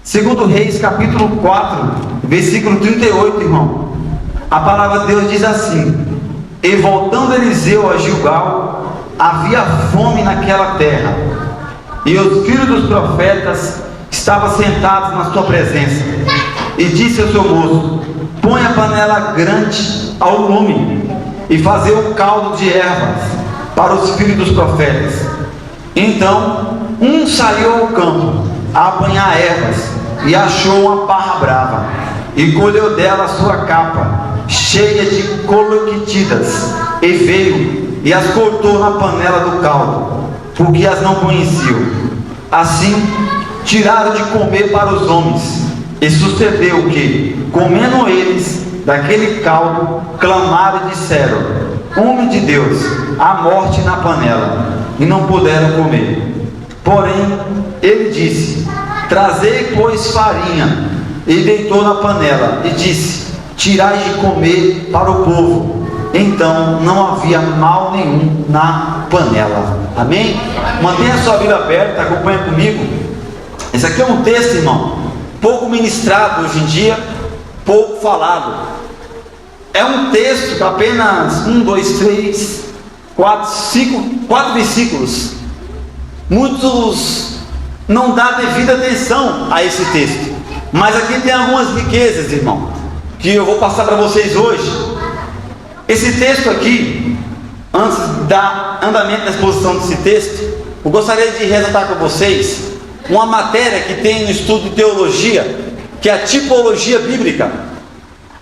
Segundo Reis, capítulo 4, versículo 38, irmão. A palavra de Deus diz assim: e voltando Eliseu a Gilgal, havia fome naquela terra, e os filhos dos profetas estavam sentados na sua presença. E disse ao seu moço: põe a panela grande ao lume, e fazer um caldo de ervas para os filhos dos profetas. Então um saiu ao campo a apanhar ervas, e achou uma parra brava, e colheu dela a sua capa, cheia de coloquitidas, e veio e as cortou na panela do caldo, porque as não conheciam. Assim tiraram de comer para os homens. E sucedeu que, comendo eles daquele caldo, clamaram e disseram: homem de Deus, há morte na panela. E não puderam comer. Porém ele disse: trazei, pois, farinha. E deitou na panela e disse: tirai de comer para o povo. Então não havia mal nenhum na panela. Amém? Mantenha a sua Bíblia aberta, acompanha comigo. Esse aqui é um texto, irmão, pouco ministrado hoje em dia, pouco falado. É um texto de apenas 4 versículos. Muitos não dão devida atenção a esse texto, mas aqui tem algumas riquezas, irmão, que eu vou passar para vocês hoje. Esse texto aqui, antes de dar andamento na exposição desse texto, eu gostaria de ressaltar com vocês uma matéria que tem no estudo de teologia, que é a tipologia bíblica.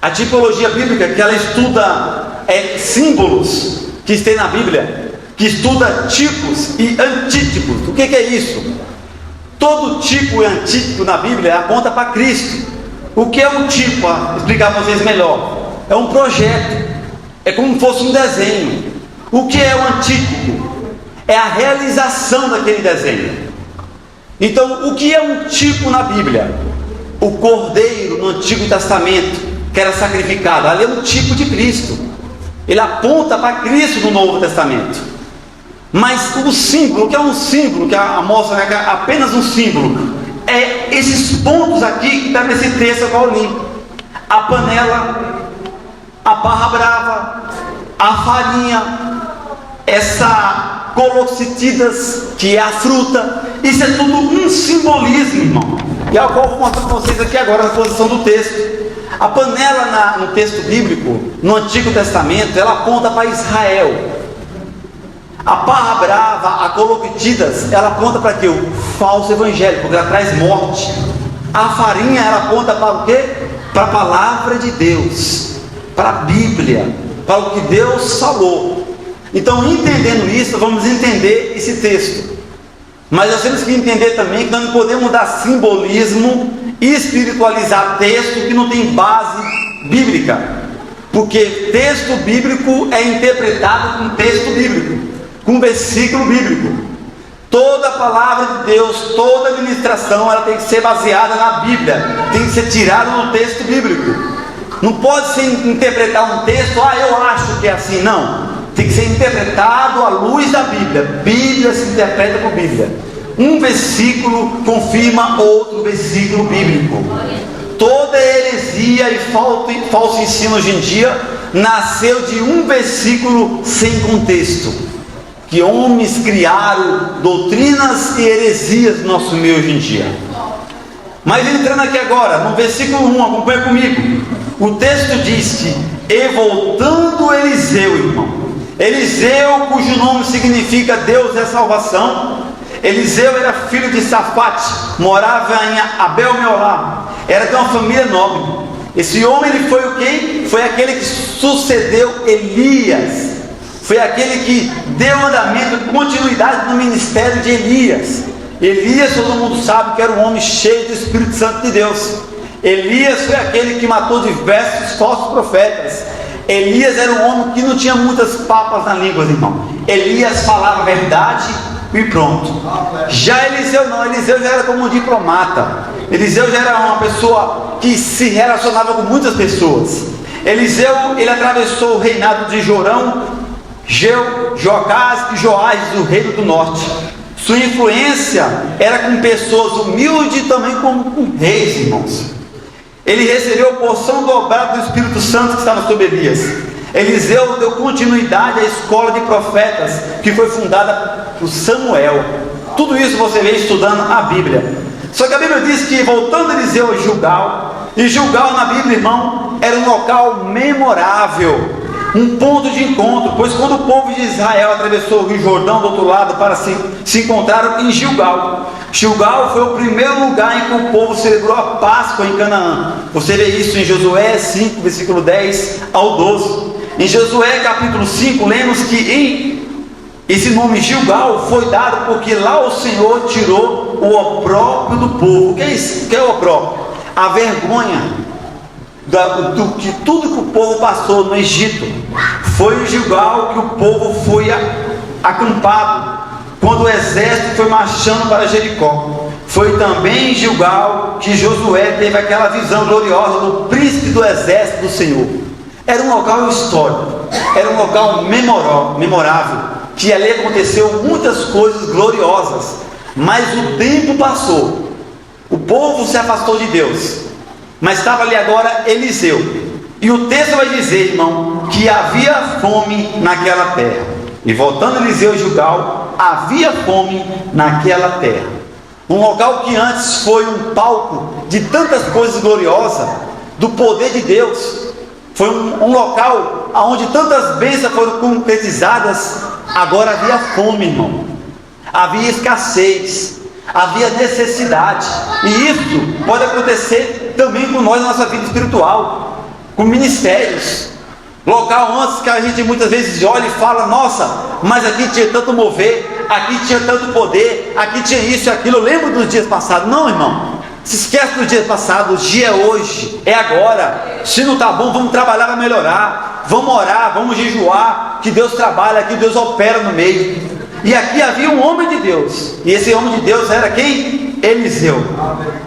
A tipologia bíblica, que ela estuda símbolos que tem na Bíblia, que estuda tipos e antítipos. O que é isso? Todo tipo e antítipo na Bíblia aponta para Cristo. O que é um tipo? Para explicar para vocês melhor, é um projeto, é como se fosse um desenho. O que é o antítipo? É a realização daquele desenho. Então, o que é um tipo na Bíblia? O cordeiro no Antigo Testamento, que era sacrificado, ali é um tipo de Cristo. Ele aponta para Cristo no Novo Testamento. Mas o símbolo, que é um símbolo, que a mostra é apenas um símbolo, é esses pontos aqui que está nesse texto que eu li: a panela, a parra brava, a farinha, essa coloquitidas, que é a fruta. Isso é tudo um simbolismo, irmão, e é o qual eu vou mostrar para vocês aqui agora na posição do texto. A panela no texto bíblico, no Antigo Testamento, ela aponta para Israel. A parra brava, a coloquitidas, ela aponta para quê? O falso evangelho, porque ela traz morte. A farinha, ela aponta para o quê? Para a palavra de Deus, para a Bíblia, para o que Deus falou. Então, entendendo isso, vamos entender esse texto. Mas nós temos que entender também que nós não podemos dar simbolismo e espiritualizar texto que não tem base bíblica, porque texto bíblico é interpretado com texto bíblico, com versículo bíblico. Toda a palavra de Deus, toda a ministração, ela tem que ser baseada na Bíblia, tem que ser tirada no texto bíblico. Não pode ser interpretar um texto: eu acho que é assim. Não, tem que ser interpretado à luz da Bíblia. Bíblia se interpreta por Bíblia. Um versículo confirma outro versículo bíblico. Toda heresia e falso ensino hoje em dia nasceu de um versículo sem contexto, que homens criaram doutrinas e heresias no nosso meio hoje em dia. Mas entrando aqui agora no versículo 1, acompanha comigo. O texto diz que, e voltando Eliseu, irmão, Eliseu, cujo nome significa Deus é salvação. Eliseu era filho de Safate, morava em Abel-Meolá, era de uma família nobre. Esse homem, ele foi o quê? Foi aquele que sucedeu Elias, foi aquele que deu andamento, continuidade no ministério de Elias. Elias, todo mundo sabe que era um homem cheio do Espírito Santo de Deus. Elias foi aquele que matou diversos falsos profetas. Elias era um homem que não tinha muitas papas na língua, irmão. Elias falava a verdade e pronto. Já Eliseu não, Eliseu já era como um diplomata. Eliseu já era uma pessoa que se relacionava com muitas pessoas. Eliseu, ele atravessou o reinado de Jorão, Joacás e Joás do reino do norte. Sua influência era com pessoas humildes e também com reis, irmãos. Ele recebeu a porção dobrada do Espírito Santo que estava sobre Elias. Eliseu deu continuidade à escola de profetas que foi fundada por Samuel. Tudo isso você vê estudando a Bíblia. Só que a Bíblia diz que, voltando Eliseu a Gilgal, e Gilgal na Bíblia, irmão, era um local memorável, um ponto de encontro, pois quando o povo de Israel atravessou o Rio Jordão do outro lado para se encontraram em Gilgal. Gilgal foi o primeiro lugar em que o povo celebrou a Páscoa em Canaã. Você vê isso em Josué 5, versículo 10 ao 12. Em Josué capítulo 5, lemos que esse nome Gilgal foi dado porque lá o Senhor tirou o opróbrio do povo. O que é isso? O que é o opróbrio? A vergonha do que tudo que o povo passou no Egito. Foi em Gilgal que o povo foi acampado quando o exército foi marchando para Jericó. Foi também em Gilgal que Josué teve aquela visão gloriosa do príncipe do exército do Senhor. Era um local histórico, era um local memorável, que ali aconteceu muitas coisas gloriosas. Mas o tempo passou, o povo se afastou de Deus, mas estava ali agora Eliseu. E o texto vai dizer, irmão, que havia fome naquela terra. E voltando Eliseu a Gilgal, havia fome naquela terra. Um local que antes foi um palco de tantas coisas gloriosas, do poder de Deus. Foi um local onde tantas bênçãos foram concretizadas. Agora havia fome, irmão. Havia escassez, havia necessidade. E isso pode acontecer também com nós na nossa vida espiritual, com ministérios. Local antes que a gente muitas vezes olha e fala: nossa, mas aqui tinha tanto mover, aqui tinha tanto poder, aqui tinha isso e aquilo. Eu lembro dos dias passados. Não, irmão, se esquece dos dias passados. O dia é hoje, é agora. Se não está bom, vamos trabalhar para melhorar. Vamos orar, vamos jejuar, que Deus trabalha, que Deus opera no meio. E aqui havia um homem de Deus, e esse homem de Deus era quem? Eliseu.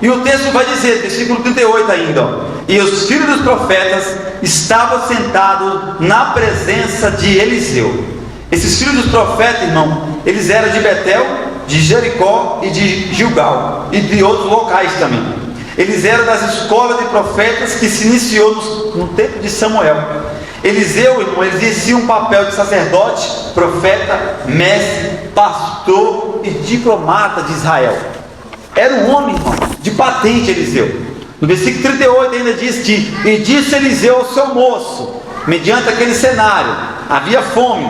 E o texto vai dizer, versículo 38 ainda, ó: e os filhos dos profetas estavam sentados na presença de Eliseu. Esses filhos dos profetas, irmão, eles eram de Betel, de Jericó e de Gilgal, e de outros locais também. Eles eram das escolas de profetas que se iniciou no tempo de Samuel. Eliseu, irmão, ele exercia um papel de sacerdote, profeta, mestre, pastor e diplomata de Israel. Era um homem, irmão, de patente, Eliseu. No versículo 38 ainda diz que: e disse Eliseu ao seu moço, mediante aquele cenário, havia fome.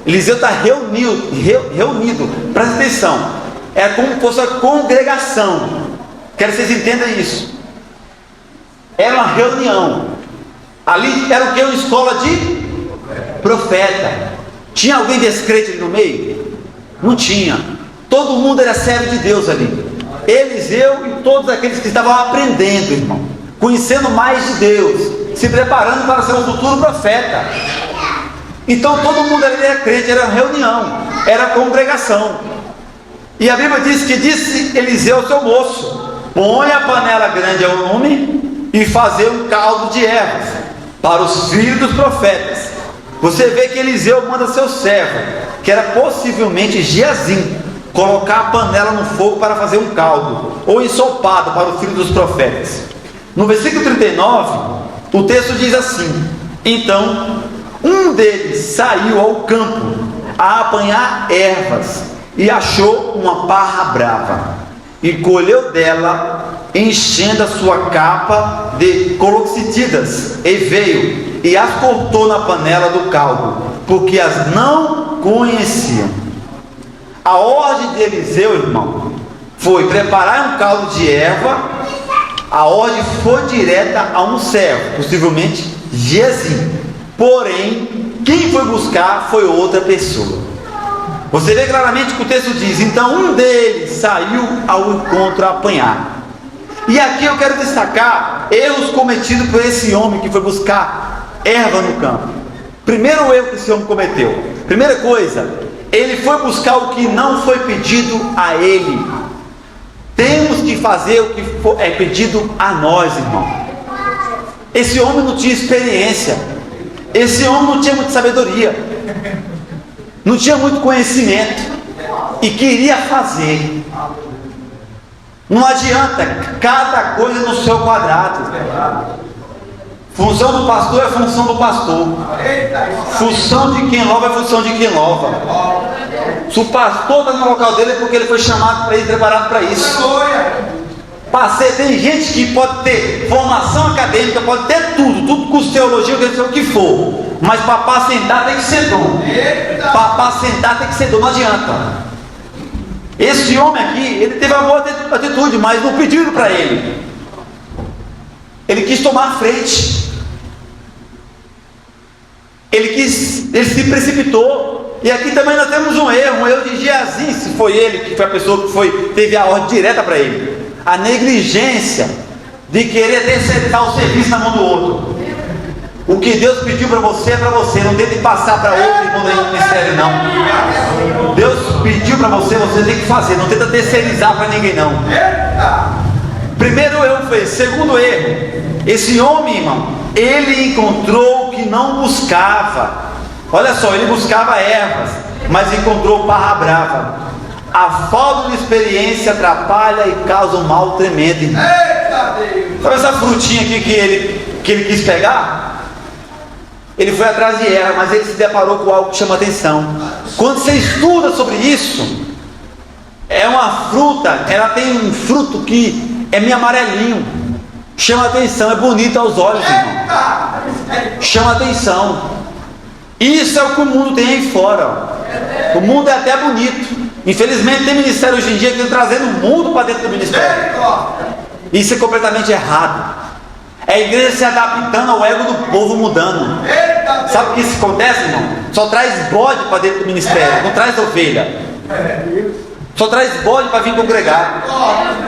Eliseu está reunido, presta atenção, é como se fosse uma congregação. Quero que vocês entendam isso. Era uma reunião. Ali era o que? Uma escola de profeta. Tinha alguém descrente ali no meio? Não tinha. Todo mundo era servo de Deus ali. Eliseu e todos aqueles que estavam aprendendo, irmão, conhecendo mais de Deus, se preparando para ser um futuro profeta. Então todo mundo ali era crente, era reunião, era congregação. E a Bíblia diz que disse Eliseu ao seu moço: põe a panela grande ao lume e fazer um caldo de ervas para os filhos dos profetas. Você vê que Eliseu manda seu servo, que era possivelmente Geazim, colocar a panela no fogo para fazer um caldo, ou ensopado para os filhos dos profetas. No versículo 39, o texto diz assim: então um deles saiu ao campo a apanhar ervas, e achou uma parra brava, e colheu dela, enchendo a sua capa de coloxitidas, e veio e as cortou na panela do caldo, porque as não conheciam. A ordem de Eliseu, irmão, foi preparar um caldo de erva. A ordem foi direta a um servo, possivelmente Geazim. Porém, quem foi buscar foi outra pessoa. Você vê claramente que o texto diz: então um deles saiu ao encontro a apanhar. E aqui eu quero destacar erros cometidos por esse homem que foi buscar erva no campo. Primeiro erro que esse homem cometeu. Primeira coisa, ele foi buscar o que não foi pedido a ele. Temos que fazer o que é pedido a nós, irmão. Esse homem não tinha experiência. Esse homem não tinha muita sabedoria. Não tinha muito conhecimento. e queria fazer. Não adianta, cada coisa no seu quadrado. Função do pastor é função do pastor. Função de quem louva é função de quem louva. Se o pastor está no local dele é porque ele foi chamado para ir preparado para isso. Tem gente que pode ter formação acadêmica, pode ter tudo com teologia, o que for. Mas para apacentar tem que ser dom. Para apacentar tem que ser dom, não adianta. Esse homem aqui, ele teve uma boa atitude, mas não pediram para ele. Ele quis tomar a frente. Ele se precipitou. E aqui também nós temos um erro de Geazim, se foi ele, que foi a pessoa que teve a ordem direta para ele. A negligência de querer terceirizar o serviço na mão do outro. O que Deus pediu para você é para você, não tente passar para outro irmão do ministério, não. Deus pediu para você, você tem que fazer, não tenta terceirizar para ninguém, não. Primeiro erro foi esse. Segundo erro, esse homem, irmão, ele encontrou o que não buscava. Olha só, ele buscava ervas, mas encontrou barra brava. A falta de experiência atrapalha e causa um mal tremendo. Sabe essa frutinha aqui que ele quis pegar? Ele foi atrás de erva, mas ele se deparou com algo que chama atenção. Quando você estuda sobre isso, é uma fruta, ela tem um fruto que é meio amarelinho, chama atenção, é bonito aos olhos, irmão. Chama atenção. Isso é o que o mundo tem aí fora. O mundo é até bonito. Infelizmente tem ministério hoje em dia que está trazendo o mundo para dentro do ministério. Isso é completamente errado. É a igreja se adaptando ao ego do povo, mudando. Sabe o que isso acontece, irmão? Só traz bode para dentro do ministério, não traz ovelha. Só traz bode para vir congregar.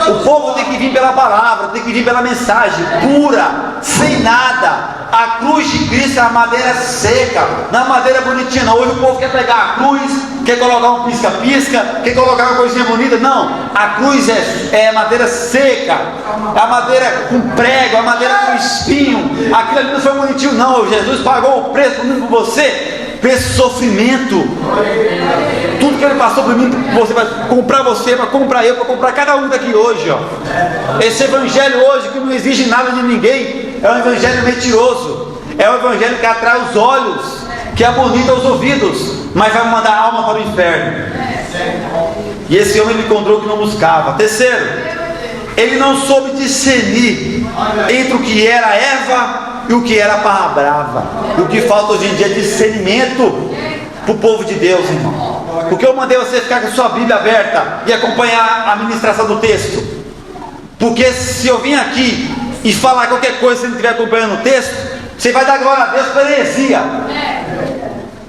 O povo tem que vir pela palavra, tem que vir pela mensagem pura, sem nada. A cruz de Cristo é a madeira seca, na madeira bonitinha não. Hoje o povo quer pegar a cruz, quer colocar um pisca-pisca, quer colocar uma coisinha bonita. Não, a cruz é madeira seca, é a madeira com prego, a madeira com espinho. Aquilo ali não foi bonitinho não. Jesus pagou o preço por você, preço de sofrimento. Tudo que ele passou por mim, você vai comprar você, vai comprar eu, vai comprar cada um daqui hoje, ó. Esse evangelho hoje que não exige nada de ninguém, é um evangelho mentiroso, é um evangelho que atrai os olhos, que é bonito aos ouvidos, mas vai mandar a alma para o inferno. E esse homem encontrou o que não buscava. Terceiro, ele não soube discernir entre o que era erva e o que era barra brava. E o que falta hoje em dia é discernimento para o povo de Deus, irmão. Porque eu mandei você ficar com a sua Bíblia aberta e acompanhar a ministração do texto. Porque se eu vim aqui e falar qualquer coisa, se não estiver acompanhando o texto, você vai dar glória a Deus pela heresia.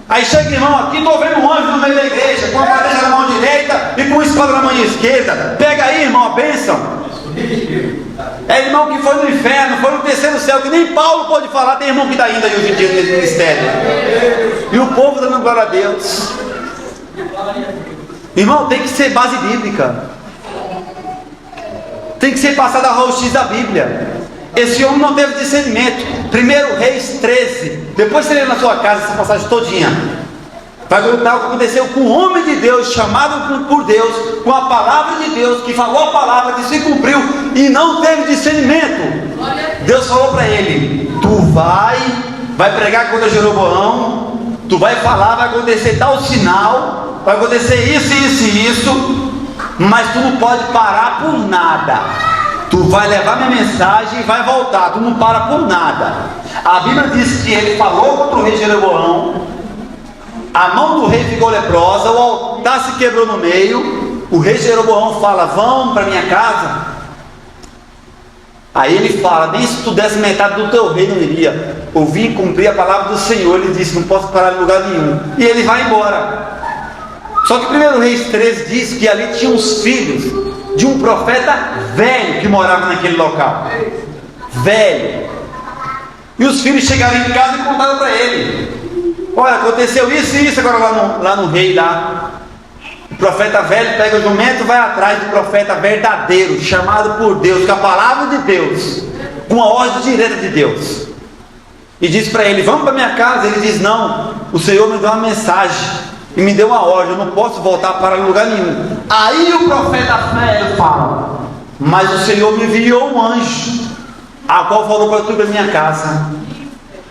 Aí chega, irmão, aqui estou vendo um anjo no meio da igreja, com a bandeja na mão direita e com uma espada na mão esquerda. Pega aí, irmão, a bênção. É irmão que foi no inferno, foi no terceiro céu, que nem Paulo pode falar. Tem irmão que está indo aí hoje em dia nesse ministério. E o povo dando glória a Deus. Irmão, tem que ser base bíblica. Tem que ser passada a raio-x da Bíblia. Esse homem não teve discernimento. 1 Reis 13. Depois você lê na sua casa essa passagem todinha. Vai contar o que aconteceu com um homem de Deus, chamado por Deus, com a palavra de Deus, que falou a palavra, que se cumpriu e não teve discernimento. Deus falou para ele: tu vai pregar contra Jeroboão, tu vai falar, vai acontecer tal sinal, vai acontecer isso, isso e isso, mas tu não pode parar por nada. Tu vai levar minha mensagem e vai voltar, tu não para por nada. A Bíblia diz que ele falou contra o rei Jeroboão, a mão do rei ficou leprosa, o altar se quebrou no meio. O rei Jeroboão fala: vão para minha casa. Aí ele fala: nem se tu desse metade do teu reino eu iria. Eu vim cumprir a palavra do Senhor. Ele disse: não posso parar em lugar nenhum. E ele vai embora. Só que 1 Reis 13 diz que ali tinha os filhos de um profeta velho que morava naquele local. Velho. E os filhos chegaram em casa e contaram para ele: olha, aconteceu isso e isso agora lá no rei lá. O profeta velho pega o jumento e vai atrás do profeta verdadeiro, chamado por Deus, com a palavra de Deus, com a ordem direta de Deus. E diz para ele: vamos para minha casa. Ele diz: não, o Senhor me deu uma mensagem. e me deu uma ordem, eu não posso voltar para lugar nenhum. Aí o profeta velho fala: mas o Senhor me enviou um anjo, a qual falou para tudo da minha casa.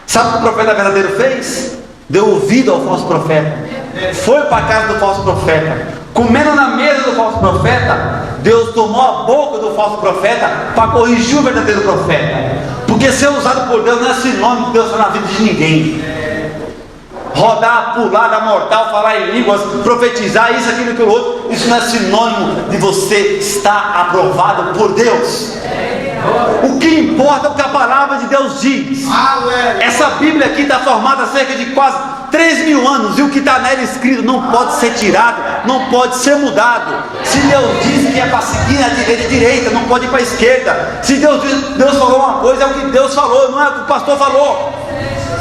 Sabe o que o profeta verdadeiro fez? Deu ouvido ao falso profeta, foi para a casa do falso profeta, comendo na mesa do falso profeta. Deus tomou a boca do falso profeta para corrigir o verdadeiro profeta, porque ser usado por Deus não é sinônimo de Deus estar na vida de ninguém. Rodar, pular, dar mortal, falar em línguas, profetizar, isso, aquilo, aquilo outro, isso não é sinônimo de você estar aprovado por Deus. O que importa é o que a palavra de Deus diz. Essa Bíblia aqui está formada há cerca de quase 3.000 anos, e o que está nela escrito não pode ser tirado, não pode ser mudado. Se Deus diz que é para seguir a direita, não pode ir para a esquerda. Se Deus falou uma coisa, é o que Deus falou, não é o que o pastor falou.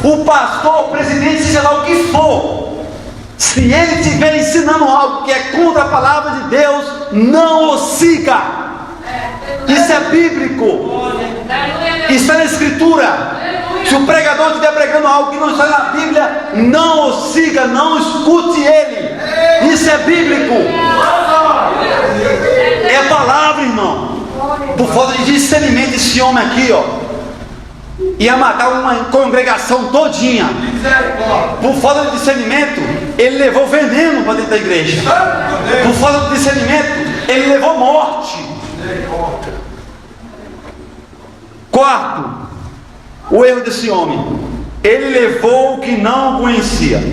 O pastor, o presidente, seja lá o que for, se ele estiver ensinando algo que é contra a palavra de Deus, não o siga. Isso é bíblico, isso está na escritura. Se o pregador estiver pregando algo que não está na Bíblia, não o siga, não escute ele. Isso é bíblico, é a palavra, irmão. Por falta de discernimento, esse homem aqui, ia matar uma congregação todinha. Por falta de discernimento, ele levou veneno para dentro da igreja. Por falta de discernimento, ele levou morte. Quarto, o erro desse homem: ele levou o que não conhecia.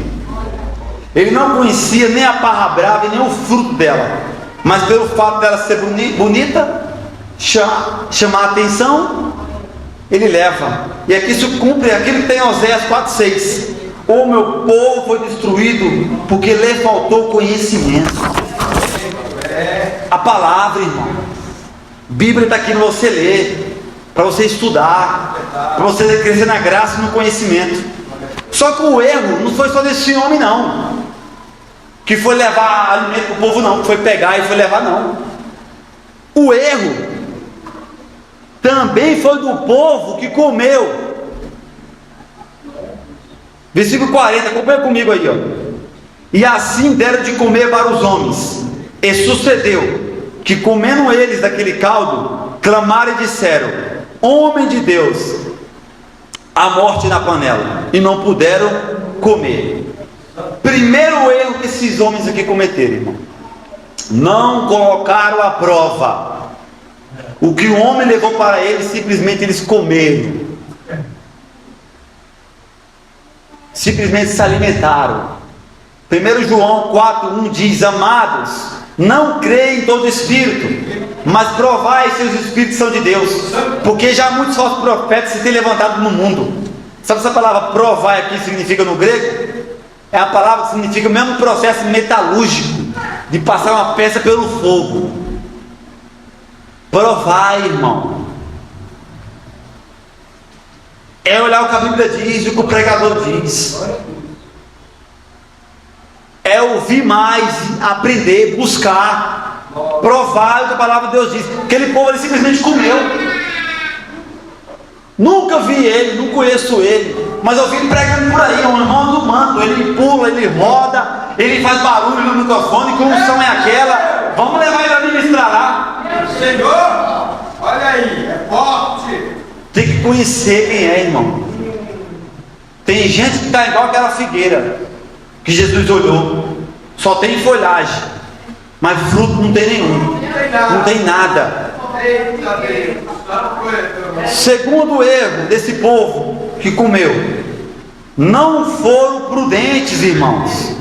Ele não conhecia nem a parra brava e nem o fruto dela, mas pelo fato dela ser bonita, chamar a atenção, ele leva. E aqui se cumpre aquilo que tem em Oséias 4:6: o meu povo foi destruído porque lhe faltou conhecimento. A palavra, irmão, Bíblia está aqui para você ler, para você estudar, para você crescer na graça e no conhecimento. Só que o erro não foi só desse homem não, que foi levar alimento para o povo, não, que foi pegar e foi levar, não. O erro também foi do povo que comeu. Versículo 40, acompanha comigo aí, E assim deram de comer para os homens, e sucedeu que, comendo eles daquele caldo, clamaram e disseram: homem de Deus, a morte na panela, e não puderam comer. Primeiro erro que esses homens aqui cometeram, irmão: não colocaram à prova o que o homem levou para eles, simplesmente eles comeram, simplesmente se alimentaram. 1 João 4:1 diz: amados, não creem em todo espírito, mas provai se os espíritos são de Deus, porque já muitos falsos profetas se têm levantado no mundo. Sabe essa palavra provai aqui significa no grego? É a palavra que significa o mesmo processo metalúrgico de passar uma peça pelo fogo. Provai, irmão, é olhar o que a Bíblia diz, o que o pregador diz, é ouvir mais, aprender, buscar, provar o que a palavra de Deus diz. Aquele povo, ele simplesmente comeu. Nunca vi ele, não conheço ele, mas eu vi ele pregando por aí, um irmão do manto. Ele pula, ele roda, ele faz barulho no microfone. Que unção é aquela? Vamos levar ele a ministrar lá. Senhor, olha aí, é forte. Tem que conhecer quem é, irmão. Tem gente que está igual aquela figueira que Jesus olhou, só tem folhagem, mas fruto não tem nenhum, não tem nada. Segundo erro desse povo que comeu: não foram prudentes, irmãos.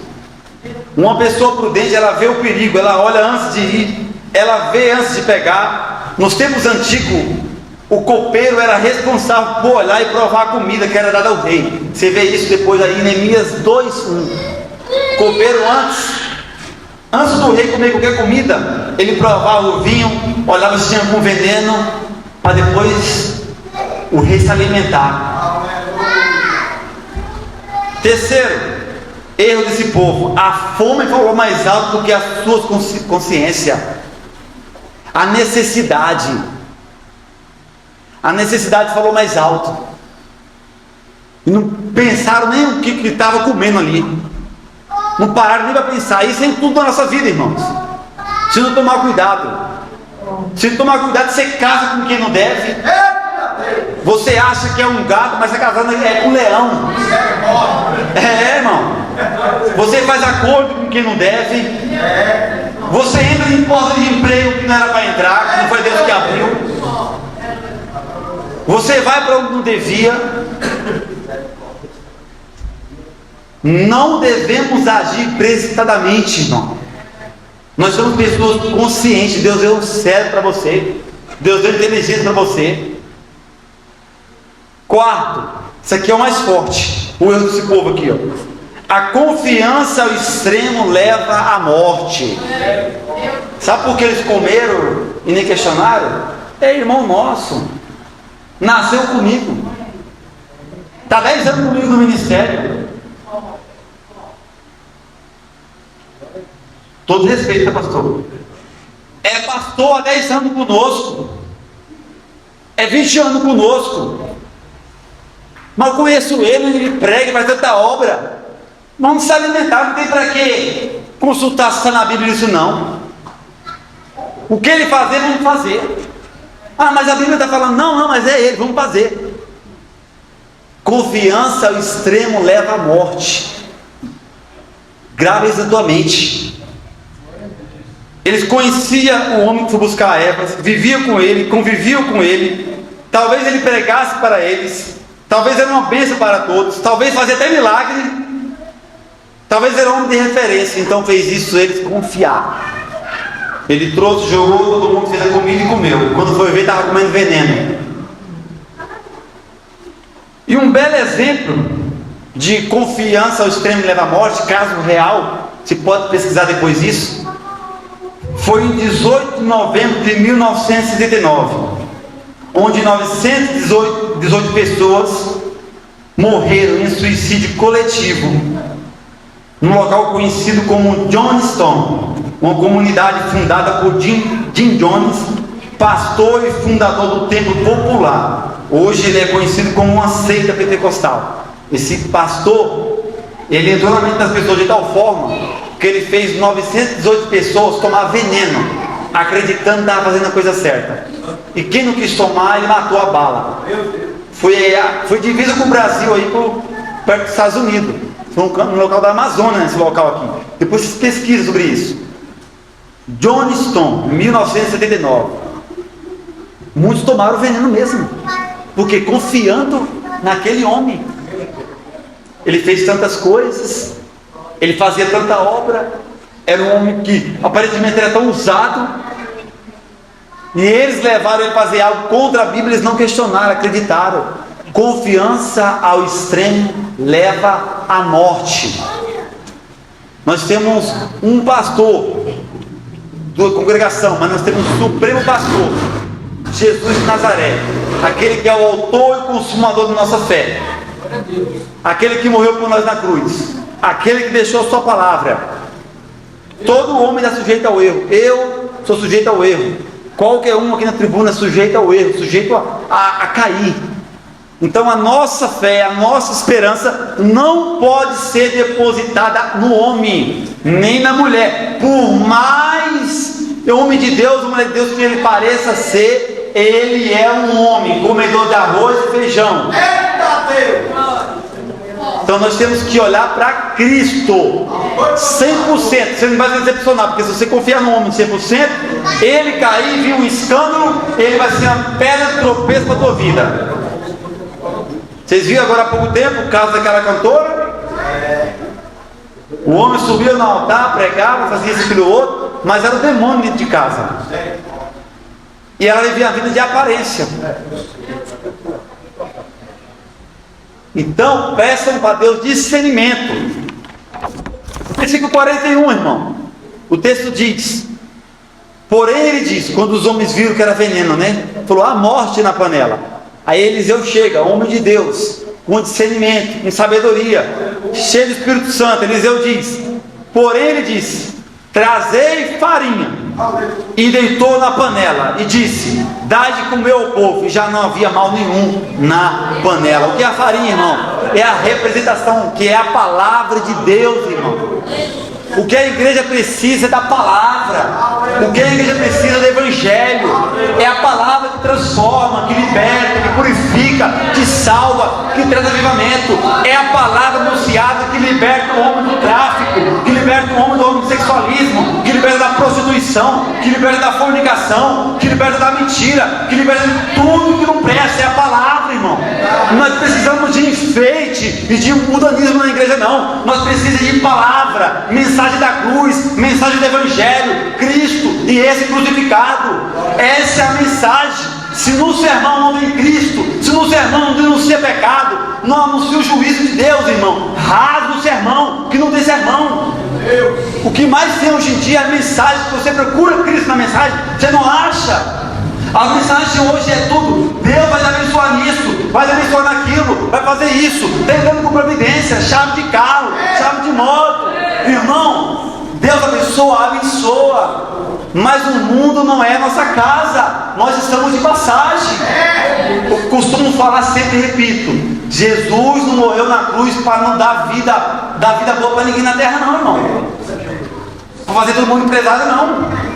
Uma pessoa prudente, ela vê o perigo, ela olha antes de ir, ela vê antes de pegar. Nos tempos antigos, o copeiro era responsável por olhar e provar a comida que era dada ao rei. Você vê isso depois aí em Neemias 2:1. Copeiro antes do rei comer qualquer comida, ele provava o vinho, olhava se tinha algum veneno, para depois o rei se alimentar. Terceiro erro desse povo: a fome falou mais alto do que a sua consciência. A necessidade falou mais alto, e não pensaram nem o que estava comendo ali. Não pararam nem para pensar. Isso é em tudo na nossa vida, irmãos. Se não tomar cuidado. Se não tomar cuidado, você casa com quem não deve. Você acha que é um gato, mas está casando com um leão. Irmão. Você faz acordo com quem não deve. Você entra em porta de emprego que não era para entrar, que não foi Deus que abriu. Você vai para onde não devia. Não devemos agir precipitadamente, irmão. Nós somos pessoas conscientes. Deus deu um cérebro para você. Deus deu inteligência para você. Quarto, isso aqui é o mais forte. O erro desse povo aqui, ó. A confiança ao extremo leva à morte. Sabe por que eles comeram e nem questionaram? É irmão nosso. Nasceu comigo. Está 10 anos comigo no ministério. Todo respeito, pastor. É pastor há 10 anos conosco. É 20 anos conosco. Mas eu conheço ele prega, faz tanta obra. Vamos se alimentar, não tem para que consultar se está na Bíblia isso não. O que ele fazer, vamos fazer. Ah, mas a Bíblia está falando, não, mas é ele, vamos fazer. Confiança ao extremo leva à morte. Grava isso na tua mente. Eles conheciam o homem que foi buscar a Eva, viviam com ele, conviviam com ele. Talvez ele pregasse para eles, talvez era uma bênção para todos, talvez fazia até milagre. Talvez era homem de referência, então fez isso eles confiar. Ele trouxe, jogou, todo mundo fez a comida e comeu. Quando foi ver, estava comendo veneno. E um belo exemplo de confiança ao extremo leva à morte, caso real, você pode pesquisar depois disso, foi em 18 de novembro de 1969, onde 918 pessoas morreram em suicídio coletivo, num local conhecido como Johnstown, uma comunidade fundada por Jim Jones, pastor e fundador do Templo Popular. Hoje ele é conhecido como uma seita pentecostal. Esse pastor, ele entrou na mente das pessoas de tal forma que ele fez 918 pessoas tomar veneno, acreditando que estava fazendo a coisa certa. E quem não quis tomar, ele matou a bala. Foi divisa com o Brasil, aí perto dos Estados Unidos. Foi no local da Amazônia, nesse local aqui. Depois vocês pesquisam sobre isso. Johnstown, 1979. Muitos tomaram veneno mesmo, porque confiando naquele homem. Ele fez tantas coisas, ele fazia tanta obra, era um homem que aparentemente era tão usado, e eles levaram ele a fazer algo contra a Bíblia. Eles não questionaram, acreditaram. Confiança ao extremo leva à morte. Nós temos um pastor da congregação, mas nós temos um supremo pastor, Jesus de Nazaré, aquele que é o autor e consumador da nossa fé, aquele que morreu por nós na cruz, aquele que deixou a sua palavra. Todo homem está sujeito ao erro. Eu sou sujeito ao erro. Qualquer um aqui na tribuna é sujeito ao erro, sujeito a cair. Então a nossa fé, a nossa esperança não pode ser depositada no homem, nem na mulher. Por mais homem de Deus, mulher de Deus que ele pareça ser, ele é um homem, comedor de arroz e feijão. Eita Deus! Então nós temos que olhar para Cristo 100%. Você não vai se decepcionar, porque se você confiar no homem 100%, ele cair, vir um escândalo, ele vai ser uma pedra de tropeço para a tua vida. Vocês viram agora há pouco tempo o caso daquela cantora? O homem subia no altar, pregava, fazia isso, aquilo, outro, mas era o demônio dentro de casa. E ela vivia a vida de aparência. Então, peçam para Deus discernimento. Versículo 41, irmão. O texto diz: porém ele diz, quando os homens viram que era veneno, né? Falou, há morte na panela. Aí Eliseu chega, homem de Deus, com discernimento, com sabedoria, cheio do Espírito Santo. Eliseu diz, porém ele disse, trazei farinha, e deitou na panela, e disse, dai de comer ao povo. E já não havia mal nenhum na panela. O que é a farinha, irmão? É a representação, que é a palavra de Deus, irmão. O que a igreja precisa é da palavra. O que a igreja precisa é do evangelho. É a palavra que transforma, que liberta, que purifica, que salva, que traz avivamento. É a palavra anunciada que liberta o homem do tráfico, que liberta o homem do homossexualismo, que liberta da prostituição, que liberta da fornicação, que liberta da mentira, que liberta de tudo que não presta. É a palavra, irmão. Nós precisamos de enfeite e de mudanismo na igreja, não. Nós precisamos de palavra, mensagem da cruz, mensagem do evangelho, Cristo e esse crucificado. Essa é a mensagem. Se no sermão não vem Cristo, se no sermão não denuncia pecado, não anuncia o juízo de Deus, irmão, rasga o sermão, que não tem sermão. O que mais tem hoje em dia é a mensagem. Que você procura Cristo na mensagem, você não acha. A mensagem hoje é tudo: Deus vai te abençoar nisso, vai te abençoar naquilo, vai fazer isso, está entrando com providência, chave de carro, chave de moto. Irmão, Deus abençoa, mas o mundo não é nossa casa, nós estamos de passagem. Eu costumo falar sempre e repito: Jesus não morreu na cruz para não dar vida boa para ninguém na terra, não, irmão. Para fazer todo mundo empresário, não.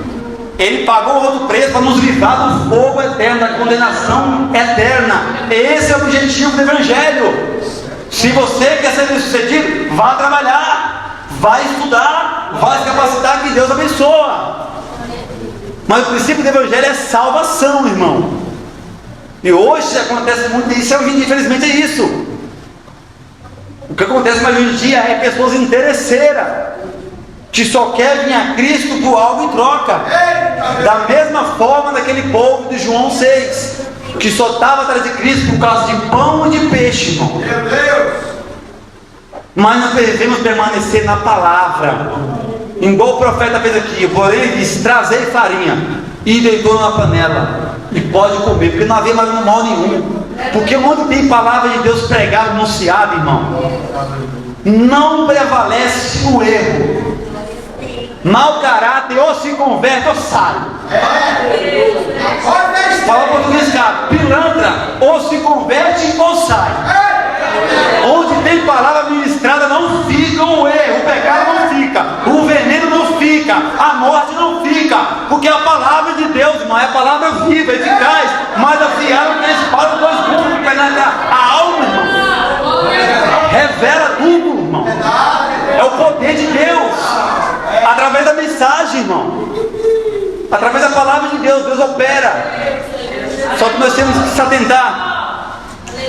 Ele pagou outro preço para nos livrar do fogo eterno, da condenação eterna. Esse é o objetivo do evangelho. Se você quer ser bem-sucedido, vá trabalhar, vai estudar, vai se capacitar, que Deus abençoa. Mas o princípio do evangelho é salvação, irmão. E hoje acontece muito isso, infelizmente é isso. O que acontece mais hoje em dia é pessoas interesseiras, que só quer vir a Cristo por algo em troca. Da mesma forma daquele povo de João 6, que só estava atrás de Cristo por causa de pão e de peixe, irmão. Mas nós devemos permanecer na palavra. Igual o profeta fez aqui, porém ele disse: trazei farinha, e deitou na panela, e pode comer, porque não havia mais mal nenhum. Porque onde tem palavra de Deus pregada, anunciada, irmão, não prevalece o erro. Mau caráter, ou se converte ou sai. Fala português, cara. Pilantra, ou se converte ou sai. Onde tem palavra ministrada não fica o erro, o pecado não fica, o veneno não fica, a morte não fica, porque a palavra de Deus, irmão, é a palavra viva, eficaz, mais afiada que a espada dos gumes, que penetra a alma, irmão. Revela tudo, irmão. É o poder de Deus. Através da mensagem, irmão, através da palavra de Deus, Deus opera. Só que nós temos que se atentar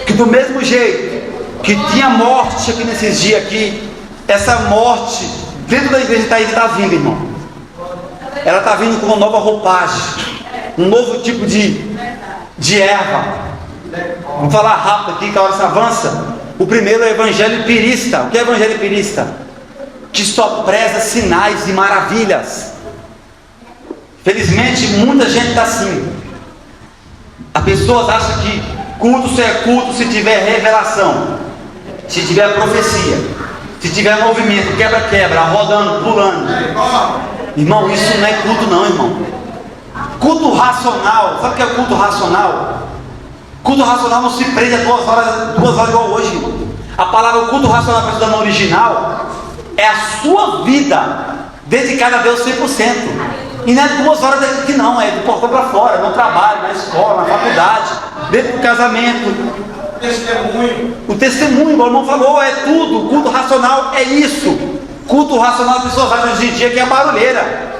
que do mesmo jeito que tinha morte aqui nesses dias aqui, essa morte dentro da igreja está vindo, irmão. Ela está vindo com uma nova roupagem, um novo tipo de erva. Vamos falar rápido aqui que a hora se avança. O primeiro é o evangelho pirista. O que é evangelho pirista? Que só preza sinais e maravilhas. Felizmente muita gente está assim. As pessoas acham que culto só é culto se tiver revelação, se tiver profecia, se tiver movimento, quebra-quebra, rodando, pulando. Irmão, isso não é culto não, irmão. Culto racional, sabe o que é culto racional? Culto racional não se prende a 2 horas igual hoje, irmão. A palavra culto racional que está estudando no original é a sua vida dedicada a Deus 100%. E não é 2 horas aqui não, é do portão para fora, no trabalho, na escola, na faculdade, dentro do casamento. O testemunho, igual o irmão falou, é tudo. Culto racional é isso. Culto racional, as pessoas acham hoje em dia que é barulheira.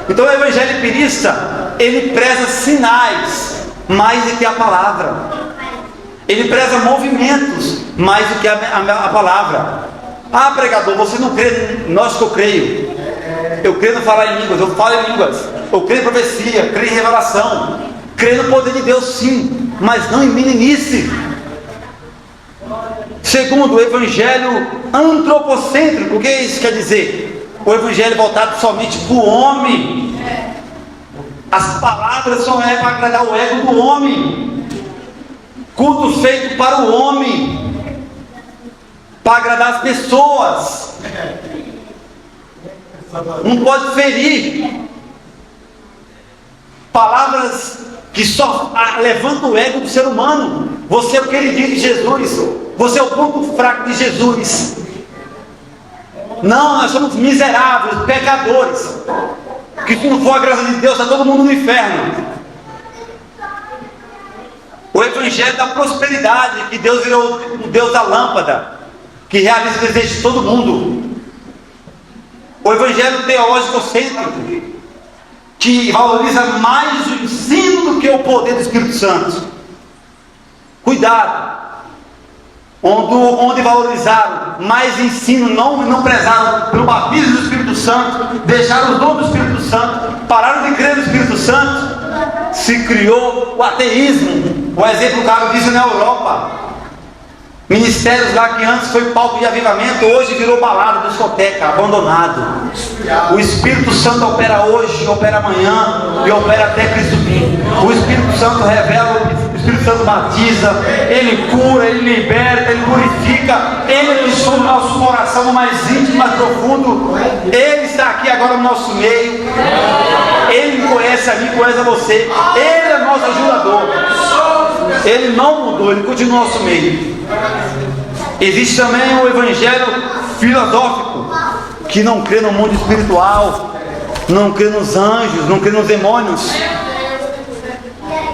Então o evangelho pirista, ele preza sinais mais do que a palavra. Ele preza movimentos mais do que a palavra. Ah, pregador, você não crê? Nós que eu creio. Eu creio no falar em línguas, eu falo em línguas. Eu creio em profecia, creio em revelação. Creio no poder de Deus, sim, mas não em meninice. Segundo, o evangelho antropocêntrico. O que isso quer dizer? O evangelho voltado somente para o homem. As palavras só é para agradar o ego do homem. Culto feito para o homem, para agradar as pessoas. Não pode ferir. Palavras que só levantam o ego do ser humano. Você é o queridinho de Jesus. Você é o ponto fraco de Jesus. Não, nós somos miseráveis, pecadores. Que se não for a graça de Deus, está todo mundo no inferno. O Evangelho da prosperidade, que Deus virou o Deus da lâmpada, que realiza o desejo de todo mundo. O Evangelho teológico cêntrico, que valoriza mais o ensino do que o poder do Espírito Santo. Cuidado! Onde valorizaram mais ensino, não prezaram pelo batismo do Espírito Santo, deixaram o dom do Espírito Santo, pararam de crer no Espírito Santo, se criou o ateísmo. O exemplo claro disso na Europa. Ministérios lá que antes foi palco de avivamento, hoje virou balada, discoteca, abandonado. O Espírito Santo opera hoje, opera amanhã e opera até Cristo vir. O Espírito Santo revela, o Espírito Santo batiza, Ele cura, Ele liberta, Ele purifica, Ele transforma o nosso coração no mais íntimo, mais profundo. Ele está aqui agora no nosso meio. Ele me conhece a mim, conhece a você. Ele é nosso ajudador. Ele não mudou, Ele continua no nosso meio. Existe também o evangelho filosófico, que não crê no mundo espiritual, não crê nos anjos, não crê nos demônios.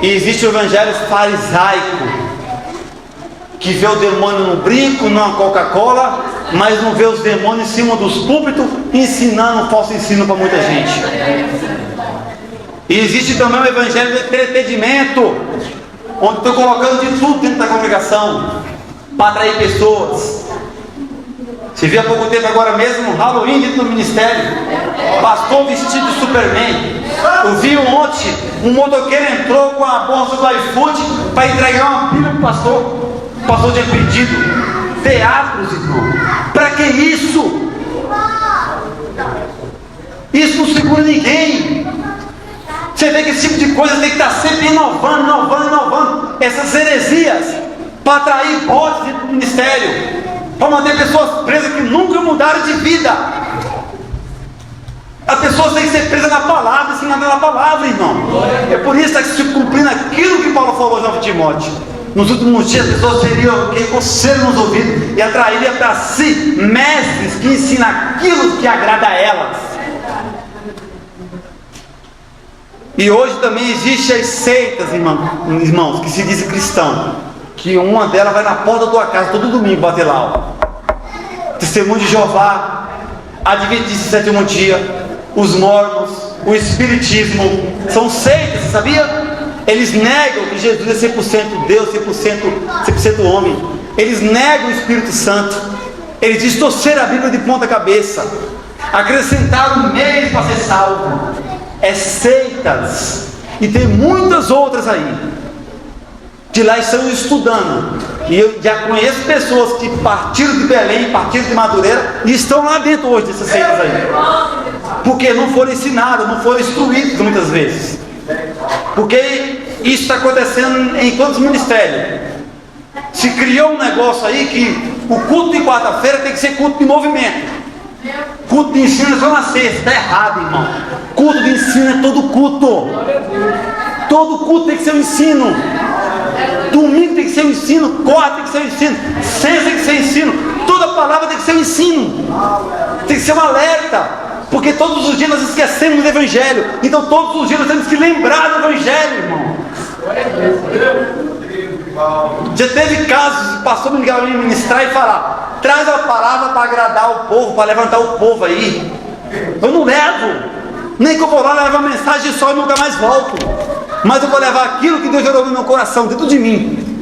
E existe o evangelho farisaico, que vê o demônio no brinco, numa Coca-Cola, mas não vê os demônios em cima dos púlpitos, ensinando um falso ensino para muita gente. E existe também o evangelho do entretenimento, onde estou colocando de tudo dentro da congregação, para atrair pessoas. Você viu há pouco tempo agora mesmo, Halloween dentro do ministério, pastor vestido de Superman. Eu vi ontem, um motoqueiro entrou com a bolsa do iFood para entregar uma Bíblia para o pastor. O pastor tinha pedido. Teatros, irmão. Para que isso? Isso não segura ninguém. Você vê que esse tipo de coisa tem que estar sempre inovando. Essas heresias, para atrair botes dentro do ministério, para manter pessoas presas que nunca mudaram de vida. As pessoas têm que ser presas na palavra, ensinando na palavra, irmão. É por isso que está se cumprindo aquilo que Paulo falou em Timóteo. Nos últimos dias, as pessoas teriam que coceira nos ouvidos e atrairiam para si mestres que ensinam aquilo que agrada a elas. E hoje também existem as seitas, irmãos, que se dizem cristão, que uma delas vai na porta da tua casa todo domingo bater lá, ó. Testemunho de Jeová, Adventista do sétimo dia, os mormons, o espiritismo, são seitas, você sabia? Eles negam que Jesus é 100% Deus, 100% homem. Eles negam o Espírito Santo. Eles distorceram a Bíblia de ponta cabeça, acrescentaram meios para ser salvo. É seitas. E tem muitas outras aí. De lá estão estudando. E eu já conheço pessoas que partiram de Belém, partiram de Madureira e estão lá dentro hoje dessas seitas aí. Porque não foram ensinados, não foram instruídos muitas vezes. Porque isso está acontecendo em todos os ministérios. Se criou um negócio aí que o culto de quarta-feira tem que ser culto de movimento. Culto de ensino é só na sexta. Está errado, irmão. Culto de ensino é todo culto. Todo culto tem que ser um ensino. Domingo tem que ser um ensino. Quarta tem que ser um ensino. Sexta tem que ser um ensino. Toda palavra tem que ser um ensino. Tem que ser um alerta. Porque todos os dias nós esquecemos do Evangelho. Então todos os dias nós temos que lembrar do Evangelho, irmão. Já teve casos de pastor me ligar me ministrar e falar: traz a palavra para agradar o povo, para levantar o povo aí. Eu não levo. Nem que eu vou lá levar a mensagem só e nunca mais volto. Mas eu vou levar aquilo que Deus gerou no meu coração, dentro de mim,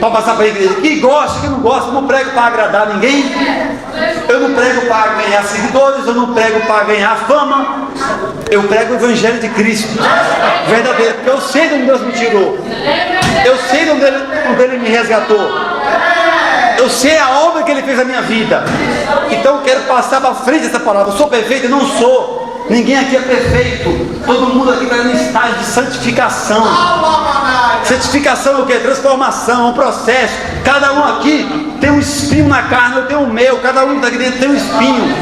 para passar para a igreja. Que gosta, que não gosta. Eu não prego para agradar ninguém. Eu não prego para ganhar seguidores. Eu não prego para ganhar fama. Eu prego o Evangelho de Cristo verdadeiro, porque eu sei de onde Deus me tirou. Eu sei de onde Ele me resgatou. Eu sei a obra que Ele fez na minha vida. Então eu quero passar para frente essa palavra. Eu sou perfeito? Eu não sou. Ninguém aqui é perfeito. Todo mundo aqui está em estágio de santificação. Santificação é o que? Transformação, é um processo. Cada um aqui tem um espinho na carne, eu tenho o meu. Cada um daqui dentro tem um espinho.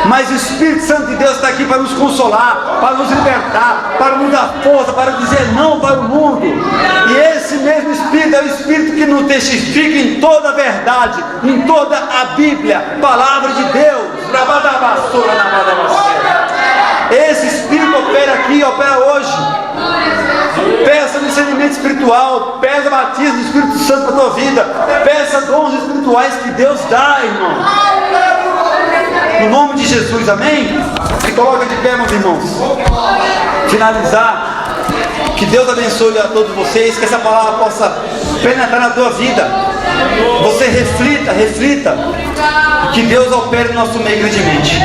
Mas o Espírito Santo de Deus está aqui para nos consolar, para nos libertar, para nos dar força, para dizer não para o mundo. E esse mesmo Espírito é o Espírito que nos testifica em toda a verdade, em toda a Bíblia, palavra de Deus. Esse Espírito opera aqui, opera hoje. Peça discernimento espiritual, peça batismo do Espírito Santo para a tua vida, peça dons espirituais que Deus dá, irmão. No nome de Jesus, amém? Se coloca de pé, meus irmãos. Finalizar. Que Deus abençoe a todos vocês, que essa palavra possa penetrar na tua vida. Você reflita. Que Deus opere no nosso meio grandemente.